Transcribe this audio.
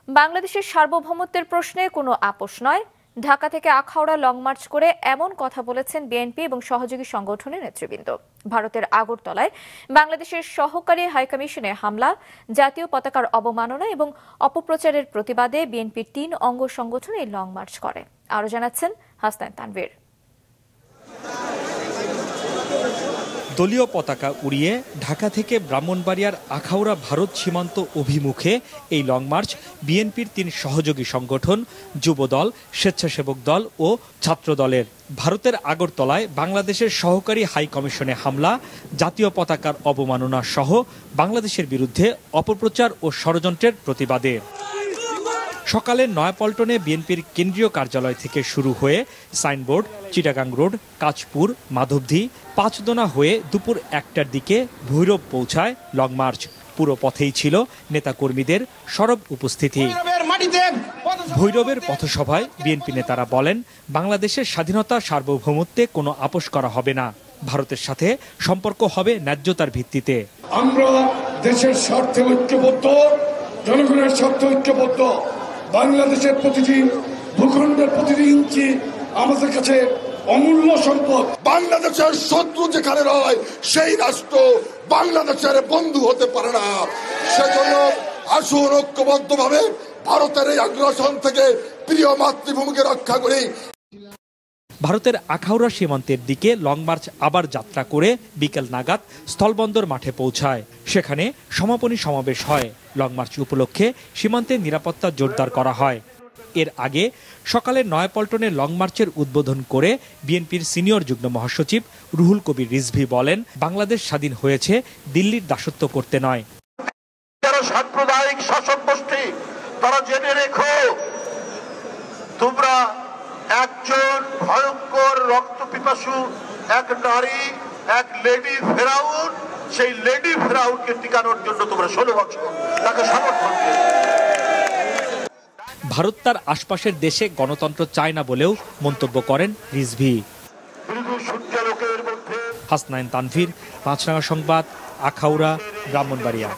বাংলাদেশের সার্বভৌমত্বের প্রশ্নে কোনো আপোষ নয়। ঢাকা থেকে আখাউড়া লং মার্চ করে এমন কথা বলেছেন বিএনপি এবং সহযোগী সংগঠনের নেতৃবৃন্দ। ভারতের আগরতলায় বাংলাদেশের সহকারী হাইকমিশনে হামলা, জাতীয় পতাকার অবমাননা এবং অপপ্রচারের প্রতিবাদে বিএনপির ৩ অঙ্গ সংগঠন এই লং মার্চ করে। আরও জানাচ্ছেন হাসনাইন তানভীর। দলীয় পতাকা উড়িয়ে ঢাকা থেকে ব্রাহ্মণবাড়িয়ার আখাউড়া ভারত সীমান্ত অভিমুখে এই লং মার্চ বিএনপির ৩ সহযোগী সংগঠন, যুবদল, স্বেচ্ছাসেবক দল ও ছাত্র দলের। ভারতের আগরতলায় বাংলাদেশের সহকারী হাই কমিশনে হামলা, জাতীয় পতাকার অবমাননা সহ বাংলাদেশের বিরুদ্ধে অপপ্রচার ও ষড়যন্ত্রের প্রতিবাদে সকালে নয়াপল্টনে বিএনপির কেন্দ্রীয় কার্যালয় থেকে শুরু হয়ে সাইনবোর্ড, চিটাগাং রোড, কাঁচপুর, মাধবদী, পাঁচদোনা হয়ে দুপুর ১টার দিকে ভৈরব পৌঁছায় লং মার্চ। পুরো পথেই ছিল নেতাকর্মীদের সরব উপস্থিতি। ভৈরবের পথসভায় বিএনপি নেতারা বলেন, বাংলাদেশের স্বাধীনতা সার্বভৌমত্বে কোনো আপোষ করা হবে না। ভারতের সাথে সম্পর্ক হবে ন্যায্যতার ভিত্তিতে। আমরা দেশের স্বার্থে ঐক্যবদ্ধ, জনগণের স্বার্থে ঐক্যবদ্ধ। বাংলাদেশের প্রতিটি ভূখণ্ডের প্রতিটি ইঞ্চি আমাদের কাছে অমূল্য সম্পদ। বাংলাদেশের শত্রু যেখানে রয় সেই রাষ্ট্র বাংলাদেশের বন্ধু হতে পারে না। সেজন্য আসুন ঐক্যবদ্ধভাবে ভারতের এই আগ্রাসন থেকে প্রিয় মাতৃভূমিকে রক্ষা করি। ভারতের আখাউড়া সীমান্তের দিকে লং মার্চ আবার যাত্রা করে বিকেল নাগাদ স্থলবন্দর মাঠে পৌঁছায়। সেখানে সমাপনী সমাবেশ হয়। লং মার্চ উপলক্ষে সীমান্তের নিরাপত্তা জোরদার করা হয়। এর আগে সকালে নয়াপল্টনে লং মার্চের উদ্বোধন করে বিএনপির সিনিয়র যুগ্ম মহাসচিব রুহুল কবির রিজভী বলেন, বাংলাদেশ স্বাধীন হয়েছে দিল্লির দাসত্ব করতে নয়। যারা সাম্প্রদায়িক শাসক গোষ্ঠী, তারা জেনে রেখো, তোমরা একজন ভয়ঙ্কর রক্ত পিপাসু এক নারী, এক লেডি ফেরাউন, সেই লেডি ফেরাউনকে টিকানোর জন্য তোমরা 16 বছর তাকে সমর্থন দিয়েছো। ভারত তার আশপাশের দেশে গণতন্ত্র চায় না বলেও মন্তব্য করেন রিজভী। সূর্যালোকের মধ্যে হাসনাইন তানভীর, পাঁচরাঙা সংবাদ, আখাউড়া, ব্রাহ্মণবাড়িয়া।